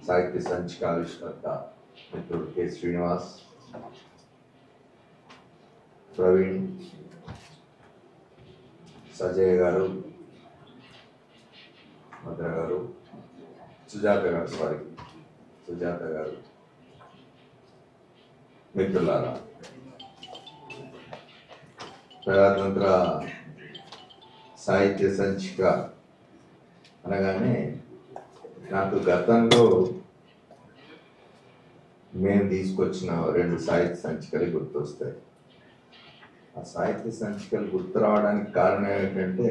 సాహిత్య సంచిక ఆవిష్కర్త మిత్రుడు కె శ్రీనివాస్, ప్రవీణ్, సజయ్ గారు, భద్ర గారు, సుజాత గారు, మిత్రులారా, ప్రజాతంత్ర సాహిత్య సంచిక అనగానే నాకు గతంలో మేము తీసుకొచ్చిన 2 సాహిత్య సంచికలు గుర్తొస్తాయి. ఆ సాహిత్య సంచికలు గుర్తు రావడానికి కారణం ఏంటంటే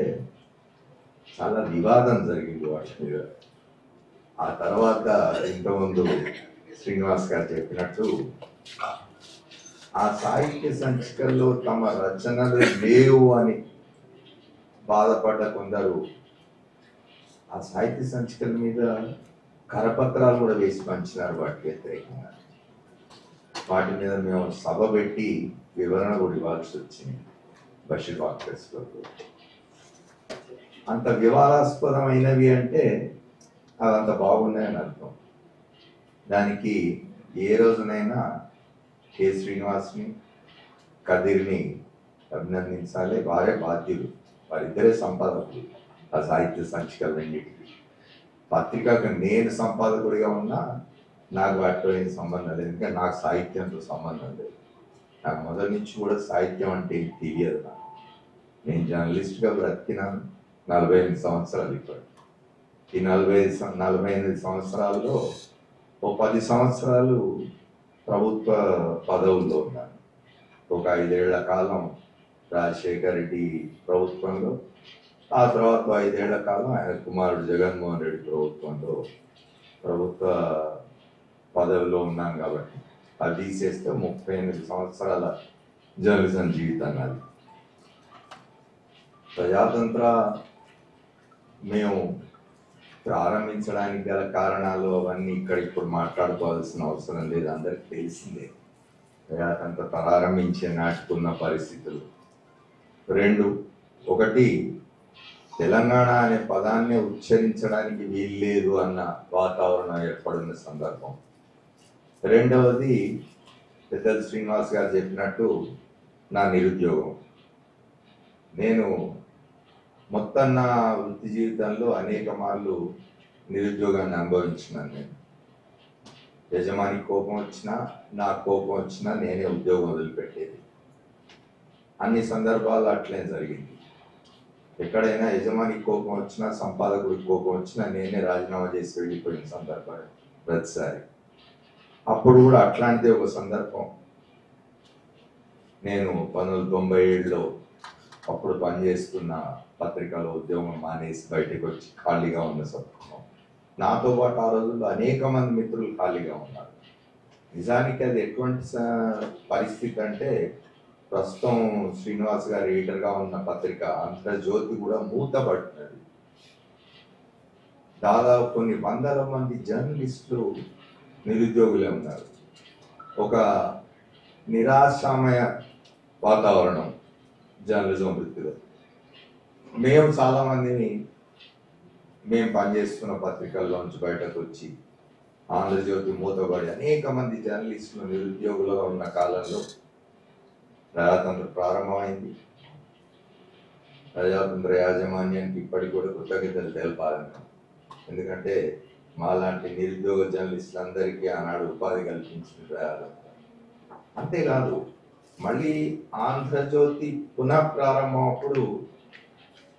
చాలా వివాదం జరిగింది వాటి మీద. ఆ తర్వాత ఇంతకుముందు శ్రీనివాస్ గారు చెప్పినట్టు ఆ సాహిత్య సంచికల్లో తమ రచనలు లేవు అని బాధపడ్డ కొందరు ఆ సాహిత్య సంచికల మీద కరపత్రాలు కూడా వేసి పంచినారు వాటికి వ్యతిరేకంగా. వాటి మీద మేము సభ పెట్టి వివరణ కూడా ఇవ్వాల్సి వచ్చింది బషీర్బాగ్ ప్రెస్ క్లబ్. అంత వివాదాస్పదమైనవి అంటే అదంత బాగున్నాయని అర్థం. దానికి ఏ రోజునైనా కె శ్రీనివాస్ని, కదిర్ని అభినందించాలి. వారే బాధ్యులు, వారిద్దరే సంపాదకులు ఆ సాహిత్య సంచికలన్నిటికీ. పత్రికకు నేను సంపాదకుడిగా ఉన్నా నాకు వాటితో ఏం సంబంధం లేదు, ఇంకా నాకు సాహిత్యంతో సంబంధం లేదు. నాకు మొదటి నుంచి కూడా సాహిత్యం అంటే తెలియదు. నేను జర్నలిస్ట్గా బ్రతికినాను 48 సంవత్సరాలు. ఇప్పుడు ఈ 48 సంవత్సరాల్లో ఓ 10 సంవత్సరాలు ప్రభుత్వ పదవుల్లో ఉన్నాను. ఒక 5 ఏళ్ల కాలం రాజశేఖర్ రెడ్డి ప్రభుత్వంలో, ఆ తర్వాత 5 ఏళ్ల కాలం ఆయన కుమారుడు జగన్మోహన్ రెడ్డి ప్రభుత్వంలో ప్రభుత్వ పదవిలో ఉన్నాను. కాబట్టి అది తీసేస్తే 38 సంవత్సరాల జర్నలిజం జీవితం అది. ప్రజాతంత్ర మేము ప్రారంభించడానికి గల కారణాలు అవన్నీ ఇక్కడ ఇప్పుడు మాట్లాడుకోవాల్సిన అవసరం లేదు, అందరికి తెలిసిందే. ప్రజాతంత్ర ప్రారంభించే నాటుకున్న పరిస్థితులు 2. ఒకటి, తెలంగాణ అనే పదాన్ని ఉచ్చరించడానికి వీల్లేదు అన్న వాతావరణం ఏర్పడిన సందర్భం. 2వది, పెద్దలు శ్రీనివాస్ గారు చెప్పినట్టు నా నిరుద్యోగం. నేను మొత్తం నా వృత్తి జీవితంలో అనేక మార్లు నిరుద్యోగాన్ని అనుభవించినాను. నేను యజమాని కోపం వచ్చినా, నా కోపం వచ్చినా నేనే ఉద్యోగం వదిలిపెట్టేది. అన్ని సందర్భాల్లో అట్లే జరిగింది. ఎక్కడైనా యజమాని కోపం వచ్చినా, సంపాదకుడికి కోపం వచ్చినా నేనే రాజీనామా చేసి వెళ్ళిపోయిన సందర్భాలు ప్రతిసారి. అప్పుడు కూడా అట్లాంటిదే ఒక సందర్భం. నేను 1997లో అప్పుడు పనిచేస్తున్న పత్రికలో ఉద్యోగం మానేసి బయటకు వచ్చి ఖాళీగా ఉన్న సందర్భం. నాతో పాటు ఆ రోజుల్లో అనేక మంది మిత్రులు ఖాళీగా ఉన్నారు. నిజానికి అది ఎటువంటి పరిస్థితి అంటే, ప్రస్తుతం శ్రీనివాస్ గారు ఎడిటర్గా ఉన్న పత్రిక ఆంధ్రజ్యోతి కూడా మూతపడుతున్నది. దాదాపు కొన్ని వందల మంది జర్నలిస్టులు నిరుద్యోగులే ఉన్నారు. ఒక నిరాశామయ వాతావరణం జర్నలిజం వృత్తిలో. మేము చాలామందిని మేము పనిచేస్తున్న పత్రికల్లోంచి బయటకు వచ్చి ఆంధ్రజ్యోతి మూతపడి అనేక మంది జర్నలిస్టులు నిరుద్యోగులుగా ఉన్న కాలంలో ప్రజాతంత్ర ప్రారంభమైంది. ప్రజాతంత్ర యాజమాన్యానికి ఇప్పటికి కూడా కృతజ్ఞతలు తెలపాలని. ఎందుకంటే మాలాంటి నిరుద్యోగ జర్నలిస్టులందరికీ ఆనాడు ఉపాధి కల్పించిన ప్రజాతంత్ర. అంతేకాదు, మళ్ళీ ఆంధ్రజ్యోతి పునఃప్రారంభం అప్పుడు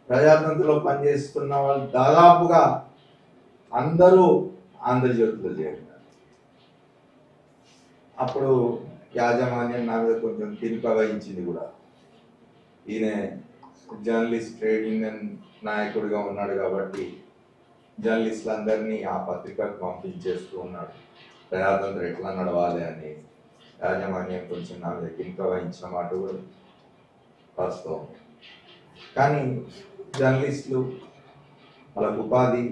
ప్రజాతంత్రలో పనిచేస్తున్న వాళ్ళు దాదాపుగా అందరూ ఆంధ్రజ్యోతిలో చేరినారు. అప్పుడు యాజమాన్యం నా మీద కొంచెం తిరిగి వహించింది కూడా. ఈయన జర్నలిస్ట్ ట్రేడ్ యూనియన్ నాయకుడిగా ఉన్నాడు కాబట్టి జర్నలిస్టులందరినీ ఆ పత్రికకు పంపించేస్తూ ఉన్నాడు. ప్రజాతంత్రం ఎట్లా నడవాలి అని యాజమాన్యం కొంచెం నా మీద తిరిగి వహించిన మాట కూడా వాస్తవం. కానీ జర్నలిస్టులు వాళ్ళకు ఉపాధి,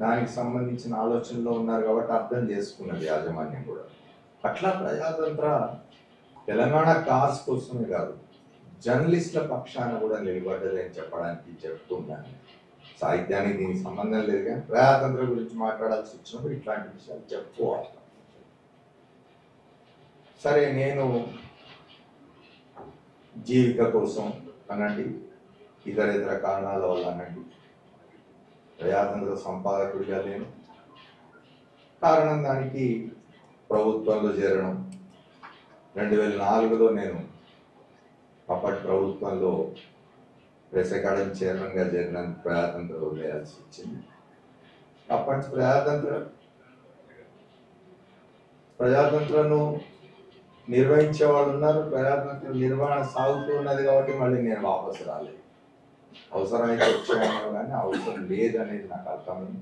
దానికి సంబంధించిన ఆలోచనలో ఉన్నారు కాబట్టి అర్థం చేసుకున్నది యాజమాన్యం కూడా. అట్లా ప్రజాతంత్ర తెలంగాణ కాస్ కోసమే కాదు, జర్నలిస్టుల పక్షాన కూడా నిలబడ్డది అని చెప్పడానికి చెప్తున్నాను. సాహిత్యానికి దీనికి సంబంధం లేదు, కానీ ప్రజాతంత్రం గురించి మాట్లాడాల్సి వచ్చినప్పుడు ఇట్లాంటి విషయాలు చెప్పుకోవాలి. సరే, నేను జీవిక కోసం అనండి, ఇతర కారణాల వల్ల అనండి, ప్రజాతంత్ర సంపాదకుడిగా లేను. కారణం దానికి ప్రభుత్వంలో చేరడం. 2004లో నేను అప్పటి ప్రభుత్వంలో ప్రెస్ అకాడమీ చైర్మన్గా చేరినందుకు ప్రజాతంత్ర వదిలేయాల్సి వచ్చింది. అప్పటి ప్రజాతంత్రను నిర్వహించే వాళ్ళు ఉన్నారు, ప్రజాతంత్ర నిర్వహణ సాగుతూ ఉన్నది కాబట్టి మళ్ళీ నేను వాపసు రాలేదు. అవసరమైతే వచ్చాను, కానీ అవసరం లేదనేది నాకు అర్థమైంది.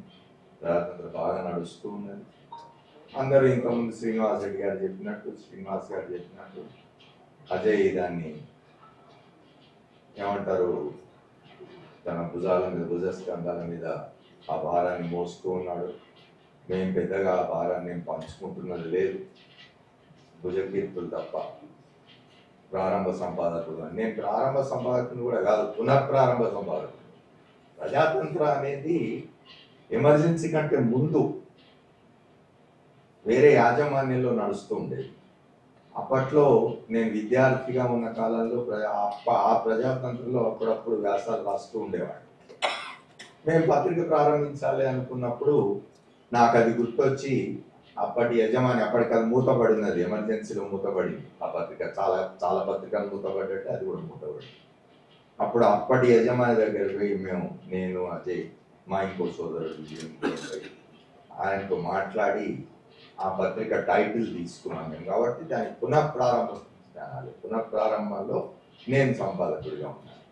ప్రజాతంత్ర బాగా నడుస్తూ ఉన్నది. అందరూ ఇంతకుముందు శ్రీనివాస్ రెడ్డి గారు చెప్పినట్టు, శ్రీనివాస్ గారు చెప్పినట్టు అజయ్ దాన్ని ఏమంటారు, తన భుజాల మీద, భుజస్కంధాల మీద ఆ భారాన్ని మోస్తూ ఉన్నాడు. మేము పెద్దగా ఆ భారాన్ని పంచుకుంటున్నది లేదు, భుజకీర్తులు తప్ప. ప్రారంభ సంపాదకుడు నేను ప్రారంభ సంపాదకుని కూడా కాదు, పునఃప్రారంభ సంపాదకుడు. ప్రజాతంత్ర అనేది ఎమర్జెన్సీ కంటే ముందు వేరే యాజమాన్యంలో నడుస్తూ ఉండేది. అప్పట్లో నేను విద్యార్థిగా ఉన్న కాలంలో ఆ ప్రజాతంత్రంలో అప్పుడప్పుడు వ్యాసాలు రాస్తూ ఉండేవాడు. మేము పత్రిక ప్రారంభించాలి అనుకున్నప్పుడు నాకు అది గుర్తొచ్చి, అప్పటి యజమాని, అప్పటికి అది మూతపడినది, ఎమర్జెన్సీలో మూతపడింది ఆ పత్రిక. చాలా పత్రికలు మూతపడ్డట్టే అది కూడా మూతపడింది. అప్పుడు అప్పటి యజమాని దగ్గరికి పోయి నేను అజయ్, మా ఇంకో సోదరుడు ఆయనతో మాట్లాడి ఆ పత్రిక టైటిల్ తీసుకున్నాం మేము. కాబట్టి దాని పునఃప్రారంభంలో నేను సంపాదకుడిగా ఉన్నాను.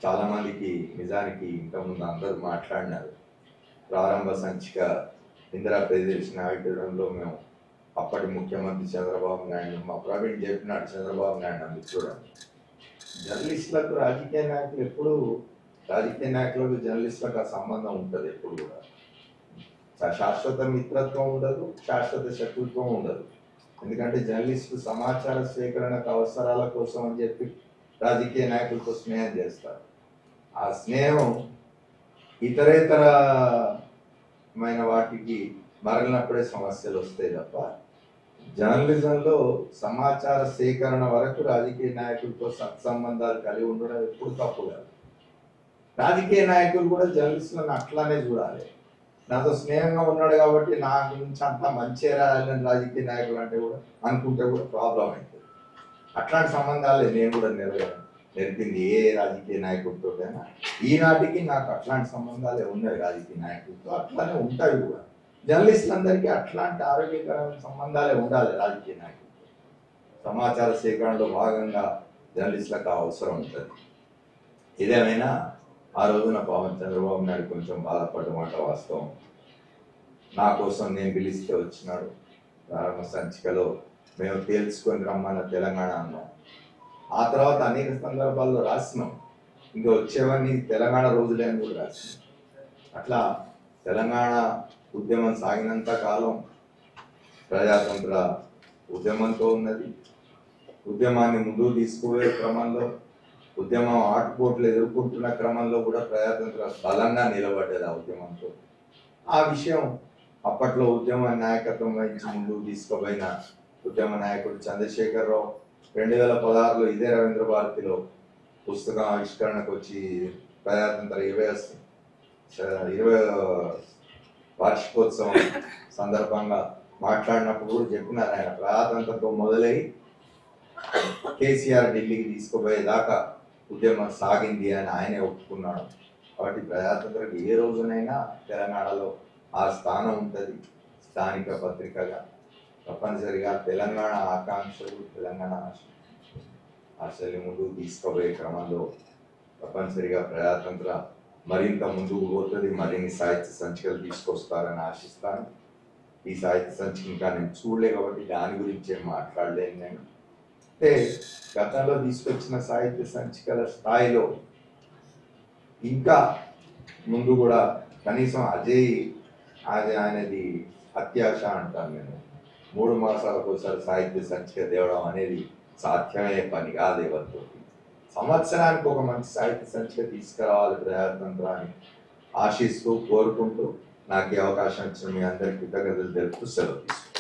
చాలా మందికి నిజానికి ఇంతకుముందు అందరూ మాట్లాడినారు. ప్రారంభ సంచిక ఇందిరా ప్రియదర్శిని ఆడిటోరియంలో మేము అప్పటి ముఖ్యమంత్రి చంద్రబాబు నాయుడు, మా ప్రవీణ్ చెప్పినాడు, చంద్రబాబు నాయుడు మిత్రుడని. జర్నలిస్టులకు రాజకీయ నాయకులు ఎప్పుడు, రాజకీయ నాయకులకు జర్నలిస్టులకు ఆ సంబంధం ఉంటుంది ఎప్పుడు కూడా. శాశ్వత మిత్రత్వం ఉండదు, శాశ్వత శత్రుత్వం ఉండదు. ఎందుకంటే జర్నలిస్టులు సమాచార సేకరణకు అవసరాల కోసం అని చెప్పి రాజకీయ నాయకులతో స్నేహం చేస్తారు. ఆ స్నేహం ఇతరేతరమైన వాటికి మరలినప్పుడే సమస్యలు వస్తాయి తప్ప, జర్నలిజంలో సమాచార సేకరణ వరకు రాజకీయ నాయకులతో సత్సంబంధాలు కలిగి ఉండడం ఎప్పుడు తప్పు కాదు. రాజకీయ నాయకులు కూడా జర్నలిస్టులను అట్లానే చూడాలి. నాతో స్నేహంగా ఉన్నాడు కాబట్టి నా గురించి అంతా మంచి రాయాలని రాజకీయ నాయకులు అంటే కూడా అనుకుంటే కూడా ప్రాబ్లం అవుతుంది. అట్లాంటి సంబంధాలే నేను కూడా నేర్పింది ఏ రాజకీయ నాయకుడితోటైనా. ఈనాటికి నాకు అట్లాంటి సంబంధాలే ఉన్నాయి రాజకీయ నాయకులతో, అట్లానే ఉంటాయి కూడా. జర్నలిస్టులందరికీ అట్లాంటి ఆరోగ్యకరమైన సంబంధాలే ఉండాలి రాజకీయ నాయకులతో. సమాచార సేకరణలో భాగంగా జర్నలిస్టులకు అవసరం ఉంటుంది. ఇదేమైనా ఆ రోజున పవన్ చంద్రబాబు నాయుడు కొంచెం బాధపడ్డమాట వాస్తవం. నా కోసం నేను పిలిస్తే వచ్చినాడు. ప్రారంభ సంచికలో మేము తేల్చుకొని రమ్మన్న తెలంగాణ అన్నాం. ఆ తర్వాత అనేక సందర్భాల్లో రాసినాం, ఇంకా వచ్చేవన్నీ తెలంగాణ రోజులే అని కూడా రాసినాం. అట్లా తెలంగాణ ఉద్యమం సాగినంత కాలం ప్రజాతంత్ర ఉద్యమంతో ఉన్నది. ఉద్యమాన్ని ముందుకు తీసుకుపోయే క్రమంలో, ఉద్యమం ఆటుపోట్లు ఎదుర్కొంటున్న క్రమంలో కూడా ప్రజాతంత్ర బలంగా నిలబడ్డది ఆ ఉద్యమంతో. ఆ విషయం అప్పట్లో ఉద్యమ నాయకత్వం వహించి ముందుకు తీసుకుపోయిన ఉద్యమ నాయకుడు చంద్రశేఖరరావు 2016లో ఇదే రవీంద్ర భారతిలో పుస్తకం ఆవిష్కరణకు వచ్చి ప్రజాతంత్ర 20వ వార్షికోత్సవం సందర్భంగా మాట్లాడినప్పుడు కూడా చెప్పినారు ఆయన, ప్రజాతంత్రంతో మొదలై కేసీఆర్ ఢిల్లీకి తీసుకుపోయేదాకా ఉద్యమం సాగింది అని ఆయనే ఒప్పుకున్నాడు. కాబట్టి ప్రజాతంత్రం ఏ రోజునైనా తెలంగాణలో ఆ స్థానం ఉంటుంది. స్థానిక పత్రికగా తప్పనిసరిగా తెలంగాణ ఆకాంక్షలు, తెలంగాణ ఆశలు ముందుకు తీసుకుపోయే క్రమంలో తప్పనిసరిగా ప్రజాతంత్ర మరింత ముందుకు పోతుంది. మరిన్ని సాహిత్య సంచికలు తీసుకొస్తారని ఆశిస్తాను. ఈ సాహిత్య సంచిక ఇంకా నేను చూడలే కాబట్టి దాని గురించి ఏం మాట్లాడలేను నేను. అంటే గతంలో తీసుకొచ్చిన సాహిత్య సంచికల స్థాయిలో ఇంకా ముందు కూడా కనీసం అజయ్ ఆయనది అత్యాశ అంటాను నేను. 3 మాసాలకు ఒకసారి సాహిత్య సంచిక తేవడం అనేది సాధ్యమయ్యే పని కాదు ఎవరితో. సంవత్సరానికి ఒక మంచి సాహిత్య సంచిక తీసుకురావాలి ప్రజాతంత్ర అని ఆశిస్తూ కోరుకుంటూ నాకు ఈ అవకాశం ఇచ్చిన మీ అందరికీ కృతజ్ఞతలు తెలుపుతూ సెలవు తీసుకుంటాను.